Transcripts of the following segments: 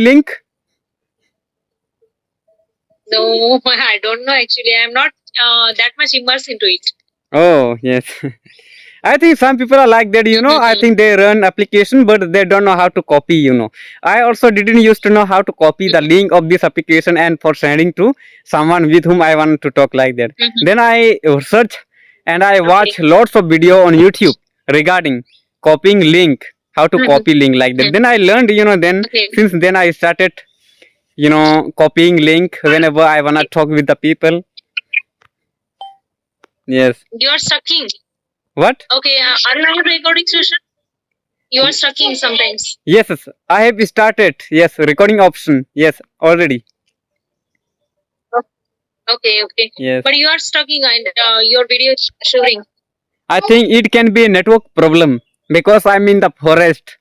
link? No, I don't know actually. I'm not that much immersed into it. Oh, yes. I think some people are like that, I think they run application, but they don't know how to copy. I also didn't used to know how to copy the link of this application and for sending to someone with whom I want to talk like that. Then I search and I watch lots of video on YouTube regarding copying link, how to copy link like that. Then I learned, then since then I started, copying link whenever I wanna talk with the people. Yes. You are sucking. What? Okay, are you on recording session? You are sucking sometimes. Yes, yes, I have started. Yes, recording option. Yes, already. Okay, okay. Yes. But you are sucking and your video is showing. I think it can be a network problem because I'm in the forest.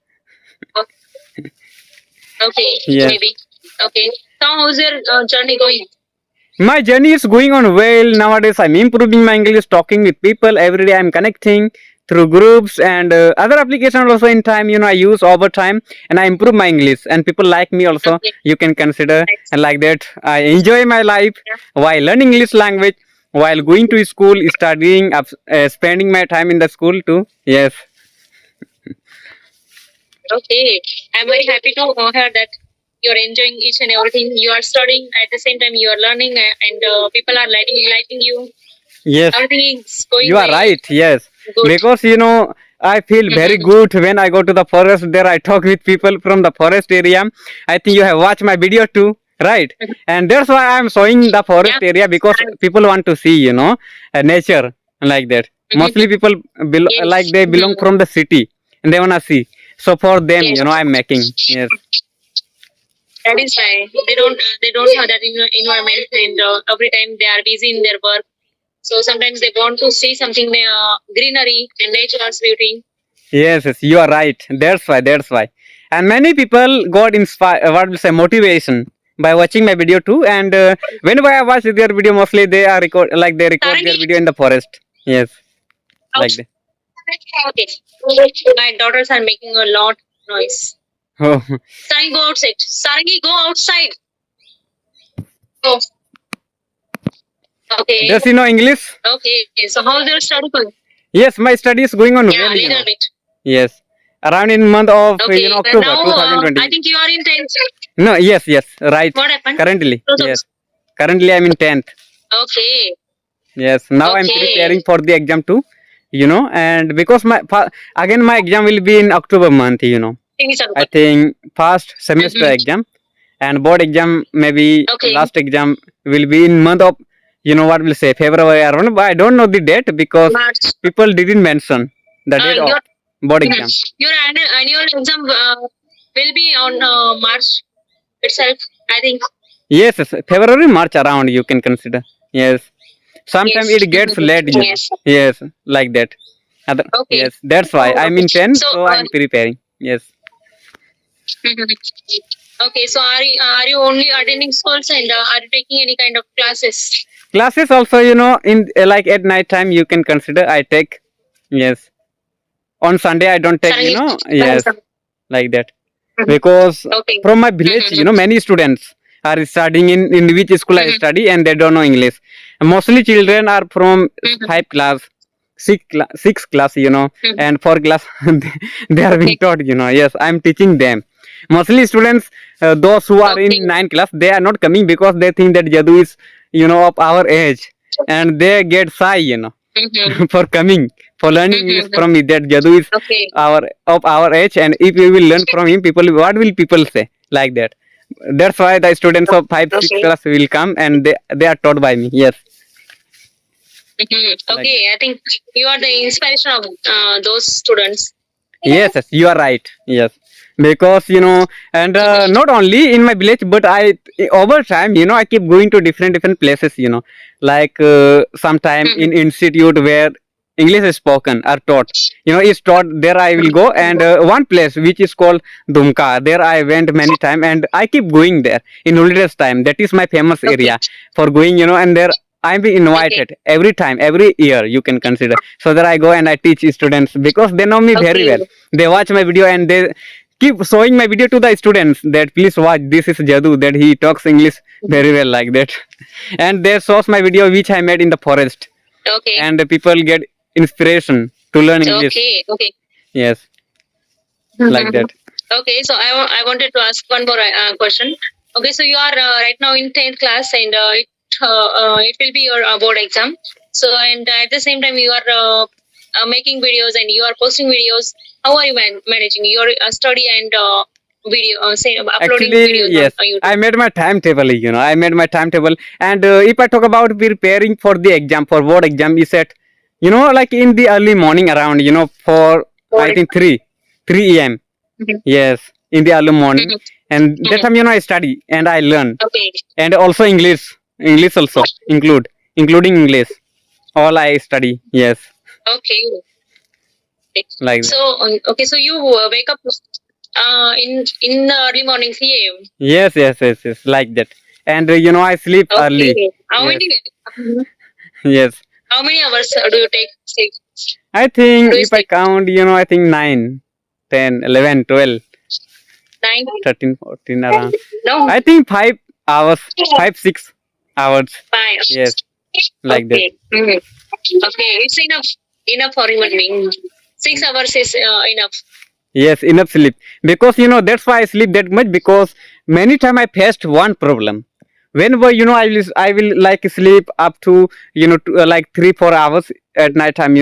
Okay, Yes. maybe. Okay. So how's your journey going? My journey is going on well nowadays. I'm improving my English, talking with people every day. I'm connecting through groups and other applications also in time. I use over time and I improve my English. And people like me also. Okay. You can consider Nice. and like that. I enjoy my life while learning English language, while going to school, studying, spending my time in the school too. Yes. Okay. I'm very happy to hear that you're enjoying each and everything. You are studying at the same time you are learning and people are liking you. Yes. Everything is going You are very right. Yes. good. Because I feel very good when I go to the forest. There I talk with people from the forest area. I think you have watched my video too, right? And that's why I'm showing the forest Yeah. area because people want to see nature like that. Mostly people Yes. like they belong from the city and they wanna see. So for them, Yes. I'm making. Yes. That is why they don't have that environment and every time they are busy in their work. So sometimes they want to see something greenery and nature's beauty. Yes, yes, you are right. That's why. That's why. And many people got inspired. What will say motivation by watching my video too. And whenever I watch their video, mostly they are record their Sarangi? video in the forest. Yes, like that. Okay. My daughters are making a lot noise. Oh, Sarangi, go outside. Sarangi, go outside. Oh. Okay. does he know English? Okay. So how's your study going? Yes, my study is going on Yeah, well. little bit. Yes, around in month of Okay. But October now 2020. I think you are in 10th. No, yes, yes, right. What happened? Currently, So- yes. Currently, I'm in 10th. Okay. Yes, now I'm Okay. preparing for the exam too. And because again my exam will be in October month. I think first semester exam and board exam maybe Okay. last exam will be in month of what will say February around, but I don't know the date because March. people didn't mention the date of Your board exam. your annual exam will be on March itself, I think. Yes, yes, February March around you can consider. Yes, sometimes Yes. it gets late. Yes. Yes, like that. Okay. Yes, that's why I'm in 10, So, so I'm preparing. Yes. Okay, so are you only attending schools and are you taking any kind of classes? Classes also, in like at night time you can consider I take. Yes. On Sunday I don't take, yes, like that. Because Okay. from my village, many students are studying in which school I study and they don't know English. Mostly children are from 5 class, 6 class, and 4 class they are being taught, Yes, I'm teaching them. Mostly students, those who are Okay. in 9 class, they are not coming because they think that Jadu is, of our age, and they get shy, for coming, for learning English from me. That Jadu is Okay. of our age, and if we will learn from him, what will people say like that? That's why the students of 5, 6 Okay. class will come and they are taught by me. Yes. Okay, I think you are the inspiration of those students. Yes, yes, you are right. Yes, because and not only in my village, but I over time, I keep going to different places. Like sometime in institute where English is spoken or taught. Is taught there. I will go and one place which is called Dumka. There I went many time and I keep going there in holidays time. That is my famous area for going. And there I'm being invited every time, every year you can consider. So that I go and I teach students because they know me very Okay. well. They watch my video and they keep showing my video to the students that please watch, this is Jadu, that he talks English very well like that. And they shows my video which I made in the forest, Okay. and the people get inspiration to learn English. Okay. Okay. Yes, like that. Okay, so I wanted to ask one more question. Okay, so you are right now in 10th class, and it will be your board exam. So, and at the same time, you are making videos and you are posting videos. How are you managing your study and video, say uploading Actually, videos yes, on YouTube? I made my timetable. I made my timetable, and if I talk about preparing for the exam, for board exam, is at like in the early morning around for I think 3 a.m. Mhm. Yes, in the early morning, Mhm. and that time I study and I learn, Okay. and also English also including English. All I study. Yes, Okay. like that. So okay, so you wake up in the early morning 3 a.m. Yes, like that. And I sleep early. Okay. How Yes. many? Yes. How many hours do you take sleep? I think Do you if I sleep? count, I think 9, 10, 11, 12, 9? 13, 14 around. No. I think 5 hours, 5, 6 hours. 5. Yes, like that. Okay. Mhm. Okay, it's enough for human being. 6 hours is enough. Yes, enough sleep. Because, that's why I sleep that much, because many time I faced one problem. Whenever, I will like sleep up to, like 3, 4 hours at night time,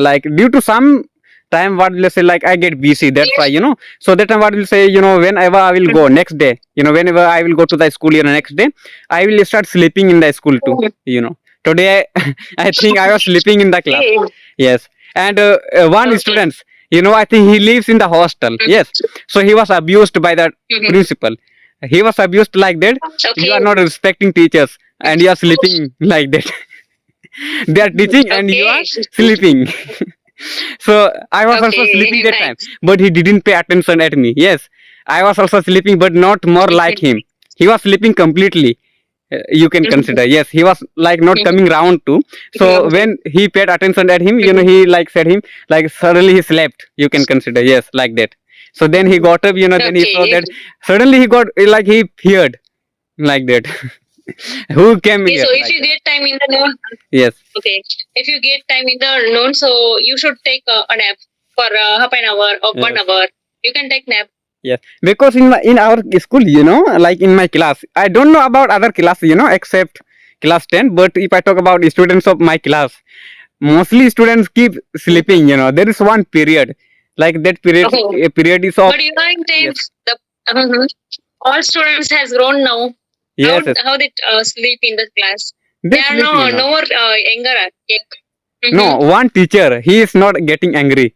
like due to some time, what will I say, like I get busy. That's why, so that time what will say, whenever I will go next day, whenever I will go to the school, next day, I will start sleeping in the school too. Today, I think I was sleeping in the class. Okay. Yes, and one Okay. student, I think he lives in the hostel. Yes, so he was abused by the Mhm. principal. He was abused like that. You are Okay. not respecting teachers, and you are sleeping like that. They are teaching, and you are Okay. sleeping. So I was also Okay. sleeping that time, Nice. but he didn't pay attention at me. Yes, I was also sleeping, but not more like him. He was sleeping completely. You can consider. Yes, he was like not coming round too. So when he paid attention at him, he like said him, like suddenly he slept. You can consider. Yes, like that. So then he got up. Then he saw Okay. that suddenly he got like he feared like that. Who came Okay, here? so if Like you that. get time in the noon, Yes. okay, if you get time in the noon, so you should take a nap for half an hour or 1 Yes. hour. You can take nap. Yes, because in our school, like in my class, I don't know about other class, except class 10. But if I talk about the students of my class, mostly students keep sleeping. There is one period, like that period. Oh. A period is of But you are in 10th. yes, The, all students has grown now. yes, yes. How they sleep in the class? They They are sleep. no more younger. No, one teacher, he is not getting angry.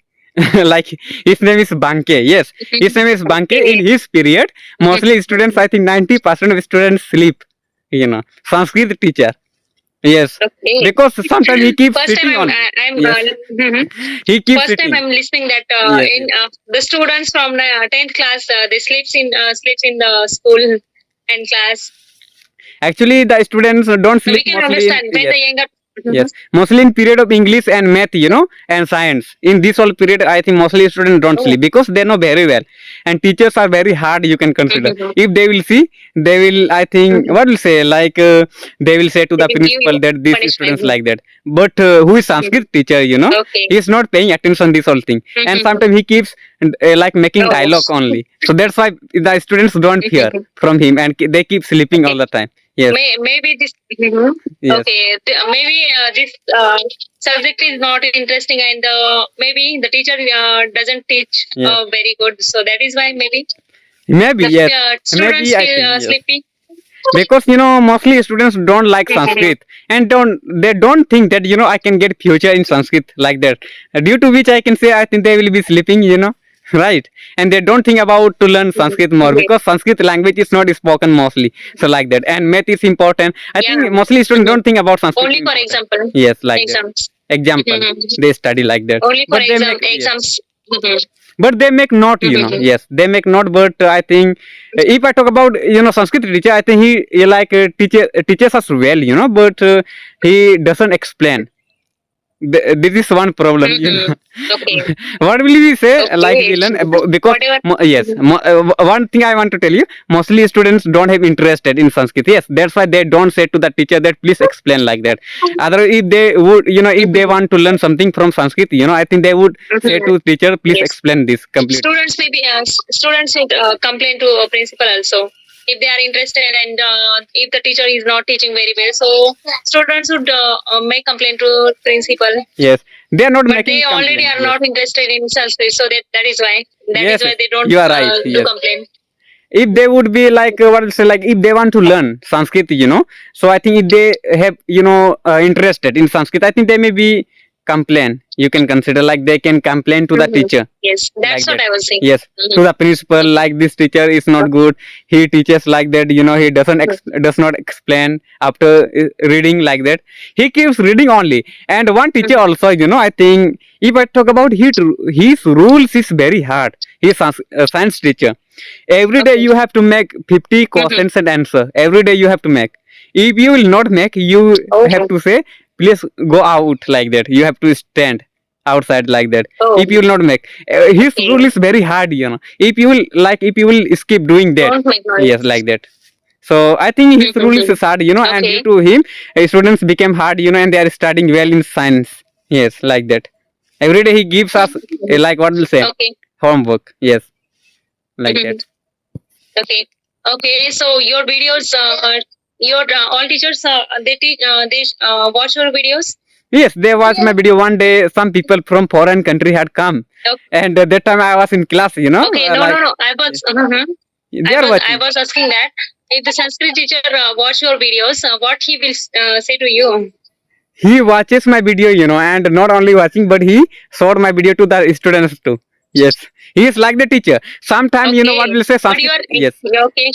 Like his name is Banke. Yes, his name is Banke. In his period, mostly students, I think 90% of students sleep. Sanskrit teacher. Yes, Okay. because sometimes he keeps First sitting time on. I'm Yes. mhm. He keeps First time sitting. I'm listening that Yes, in the students from 10th class they sleeps in the school and class. Actually, the students don't We sleep can mostly. understand when Yes. the younger. Yes, mostly in period of English and math, and science. In this whole period, I think mostly students don't Oh. sleep because they know very well, and teachers are very hard. You can consider. Mhm. If they will see, they will. I think what will say like they will say to the They will give principal you that these punishment. students like that. But who is Sanskrit teacher? Okay. He is not paying attention this whole thing, and Mhm. sometimes he keeps like making Oh. dialogue only. So that's why the students don't hear from him, and they keep sleeping all the time. Yes. Maybe this. Mhm. Yes. Okay, maybe this subject is not interesting, and maybe the teacher doesn't teach Yes. very good. So that is why maybe Maybe the yes. students Maybe I feel think yes. sleepy. Because mostly students don't like Sanskrit, and don't think that I can get future in Sanskrit like that, due to which I can say I think they will be sleeping, right, and they don't think about to learn Sanskrit more, Okay. because Sanskrit language is not spoken mostly, so like that, and math is important. I Yeah. think mostly students don't think about Sanskrit Only for important. example. Yes, like Exams. that. Example, Mhm. they study like that. Only for But they exam make- yes. exams. Mhm. But they make note, Mhm. yes, they make note. But I think if I talk about Sanskrit teacher, I think he like teaches us well, but he doesn't explain. This is one problem, you know. Okay. What will we say? Like Okay. we learn because Whatever. yes, one thing I want to tell you, mostly students don't have interested in Sanskrit. Yes, that's why they don't say to the teacher that please explain like that. Other, if they would, you know, if they want to learn something from Sanskrit, you know, I think they would say to teacher, please Yes. explain this completely. Students maybe students would complain to a principal also if they are interested, and if the teacher is not teaching very well, so students would make complaint to principal. Yes, they are not But making they already complaint, are yes. not interested in Sanskrit, so that is why Yes, they don't you are right, do yes. complaint. If they would be like what to say, like if they want to learn Sanskrit, you know, so I think if they have, you know, interested in Sanskrit, I think they may be complain. You can consider like they can complain to the teacher. Yes, that's Like what that. I was saying. Yes, to the principal, like this teacher is not good. He teaches like that, you know, he does not explain after reading like that. He keeps reading only. And one teacher also, you know, I think if I talk about his rules is very hard. He's a science teacher. Every day you have to make 50 questions and answer. Every day you have to make. If you will not make, you have to say, please go out like that. You have to stand outside like that. Oh. If you will not make, his rule is very hard, you know. If you will if you will skip doing that, Don't make noise. yes, like that. So I think his rule is hard, you know, and Okay. due to him, students became hard, you know, and they are studying well in science. Yes, like that. Every day he gives us like what will say Okay. homework. Yes, like that. Okay. Okay. So your videos, your all teachers, they watch your videos. Yes, they watched my video one day. Some people from foreign country had come, Okay. and that time I was in class, you know. Okay. No. I was. They are I watching. was asking that if the Sanskrit teacher watch your videos, what he will say to you. He watches my video, you know, and not only watching, but he showed my video to the students too. Yes, he is like the teacher. Sometime, you know what will say But Sanskrit. you are Yes, okay.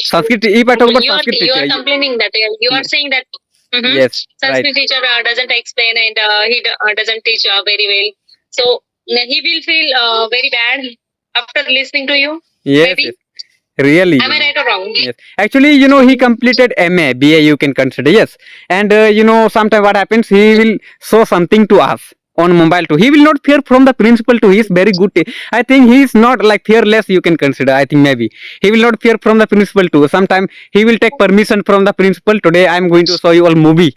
Sanskrit. If I talk about You are Sanskrit you teacher, are complaining that you are saying that yes, right. Sanskrit teacher doesn't explain, and he doesn't teach very well. So he will feel very bad after listening to you. Yes, Maybe. yes. Really. Am I right or wrong? Yes. Actually, you know, he completed MA, BA, you can consider, yes. And, you know, sometime what happens, he will show something to us on mobile too. He will not fear from the principal too. He is very good. I think he is not like fearless, you can consider. I think maybe. He will not fear from the principal too. Sometime he will take permission from the principal. Today I am going to show you a movie.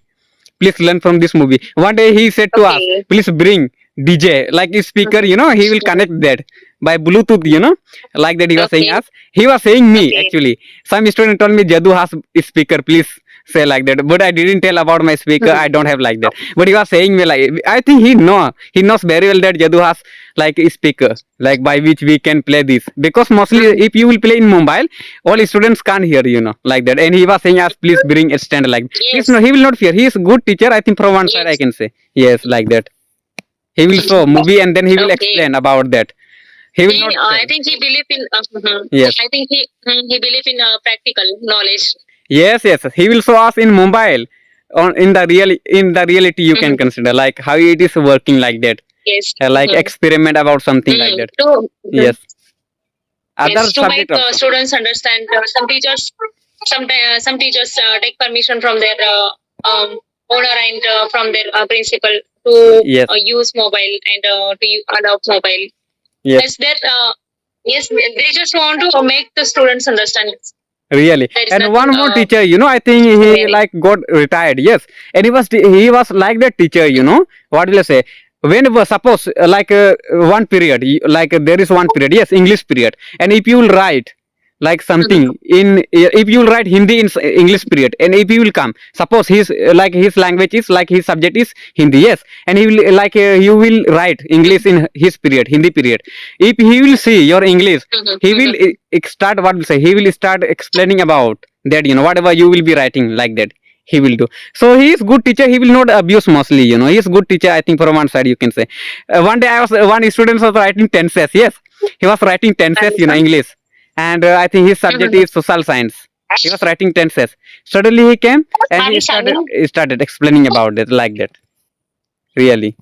Please learn from this movie. One day he said to us, please bring DJ, like a speaker, you know, he will connect that by Bluetooth, you know, like that he was saying us. He was saying me actually. Some student told me Jadu has a speaker, please say like that. But I didn't tell about my speaker. I don't have like that. But he was saying me like, I think he knows very well that Jadu has like a speaker, like by which we can play this. Because mostly if you will play in mobile, all students can't hear, you know, like that. And he was saying us, please bring a stand like that. Yes. No, he will not fear. He is a good teacher. I think from one side I can say. Yes, like that. He will show movie and then he will explain about that. He will not. I think he believe in. Yes. I think he believe in practical knowledge. Yes, yes. He will show us in mobile, on in the reality you can consider like how it is working like that. Yes. Like experiment about something like that. Yes. Other Yes, to make subject also. students understand. Some teachers, some teachers take permission from their owner and from their principal to Yes. use mobile and to allow mobile. Yes. Yes, yes, they just want to make the students understand. Really. There is And nothing, one more teacher, you know, I think he very- like got retired. Yes. And he was like that teacher, you know. What will I say? Whenever suppose like one period, like there is one period, yes, English period, and if you will write like something in if you will write Hindi in English period, and if you will come, suppose his like his language is like his subject is Hindi, yes, and he will like you will write English in his period, Hindi period. If he will see your English, he will start what will say, he will start explaining about that, you know, whatever you will be writing like that. He will do. So he is good teacher. He will not abuse mostly. You know, he is good teacher. I think from one side you can say. One day one student was writing tenses. Yes, he was writing tenses. You know, English, and I think his subject is social science. He was writing tenses. Suddenly he came and he started explaining about it like that. Really.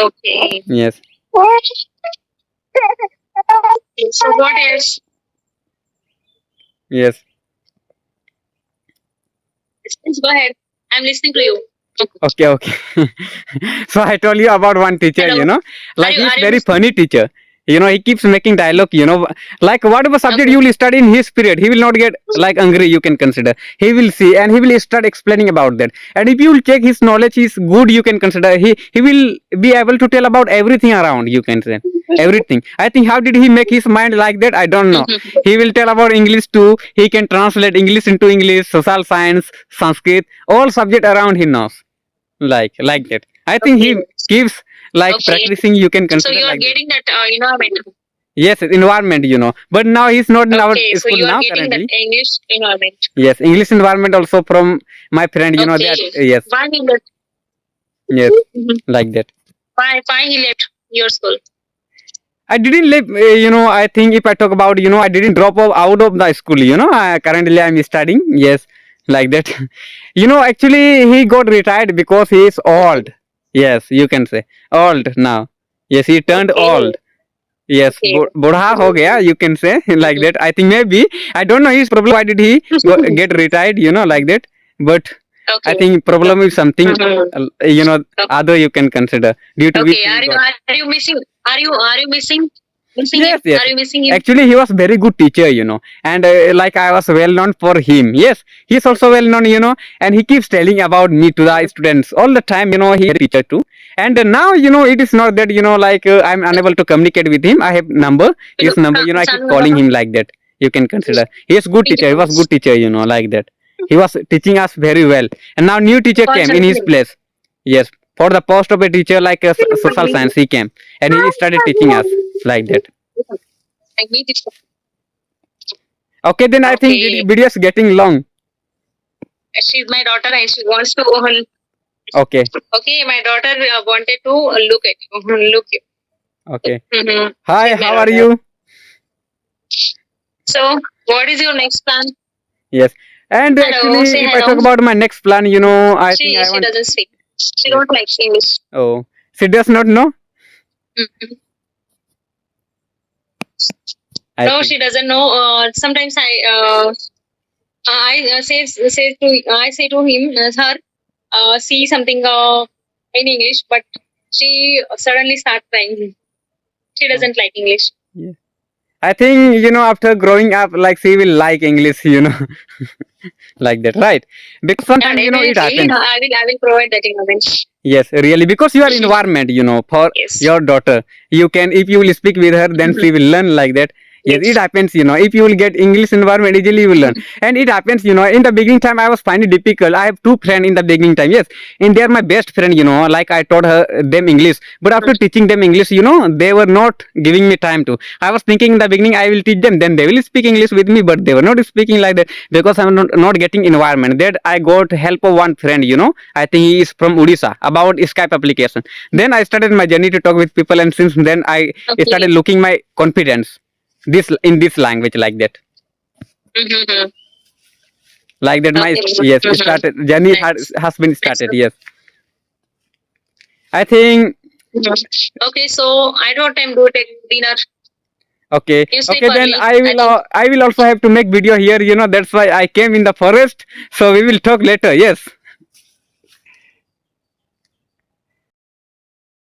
Okay. Yes. So what else? Yes. Please go ahead. I'm listening to you. Okay, okay. So I told you about one teacher, Hello. you know, like Are he's you very listening? funny teacher. You know, he keeps making dialogue, you know, like whatever subject Okay. you will study in his period, he will not get like angry, you can consider. He will see and he will start explaining about that. And if you will check his knowledge is good, you can consider. He will be able to tell about everything around, you can say. Everything. I think how did he make his mind like that? I don't know. He will tell about English too. He can translate English into English, social science, Sanskrit, all subject around he knows like that. I think he Okay. keeps like Okay. practicing, you can So consider you are like that. getting that environment. Yes, environment, you know, but now he's not in our Okay. So school you are now getting that currently. English environment. Yes, English environment also from my friend, you know, Okay. that yes, Why he left? yes, Mhm. like that. Why he left your school? I didn't live, you know, I think if I talk about, you know, I didn't drop out of the school, you know, currently I'm studying, yes, like that. You know, actually he got retired because he is old. Yes, you can say old now. Yes, he turned Okay. old. Yes, Okay. budha ho gaya, you can say like that. I think maybe I don't know his problem. Why did he get retired? You know, like that. But I Okay. think problem is something Mhm. you know other you can consider due to which Okay. he got. Are you missing? Are you missing him? Yes, yes. Are you missing him? Actually, he was very good teacher, you know, and like I was well known for him. Yes, he's also well known, you know, and he keeps telling about me to the students all the time. You know, he is a teacher too. And now, you know, it is not that you know, like I'm unable to communicate with him. I have number, his number. You know, I keep calling him like that. You can consider he is good teacher. He was good teacher, you know, like that. He was teaching us very well. And now new teacher came in his place. Yes, for the post of a teacher like social science, he came and he started teaching us like that. I meet it. Okay, then I think Okay. video is getting long. She's my daughter and she wants to Okay, okay, my daughter wanted to look at you. Look you. okay. Mhm. Hi, She's my how are daughter. you? So, what is your next plan? Yes. And Hello, actually, say if I hello. talk about my next plan, you know, I think I She want. doesn't speak. She Yes. don't like English. Oh, she does not know. Mhm. I No, think. she doesn't know. Sometimes I say to him her see something in English, but she suddenly starts crying. She Oh, doesn't like English. yeah. I think you know after growing up, like she will like English, you know, like that, right? Because Yeah, sometimes you know it definitely. happens. I will provide that environment. Yes, really, because your environment, you know, for Yes. your daughter, you can if you will speak with her, then she will learn like that. Yes, it Yes. happens, you know. If you will get English environment, easily you will learn. And it happens, you know. In the beginning time, I was finding difficult. I have two friends in the beginning time. Yes, and they are my best friend, you know. Like I taught her them English, but after teaching them English, you know, they were not giving me time to. I was thinking in the beginning I will teach them, then they will speak English with me, but they were not speaking like that because I'm not getting environment. That I got help of one friend, you know. I think he is from Odisha about Skype application. Then I started my journey to talk with people, and since then I started Okay. looking my confidence this in this language like that. Mm-hmm. Like that my Okay. yes Mm-hmm. started journey Nice. has been Nice. started. Yes, I think Mhm. Okay, so at what time do you take dinner? okay. You sleep Okay, then early, I I will think. I will also have to make video here, you know, that's why I came in the forest, so we will talk later. Yes.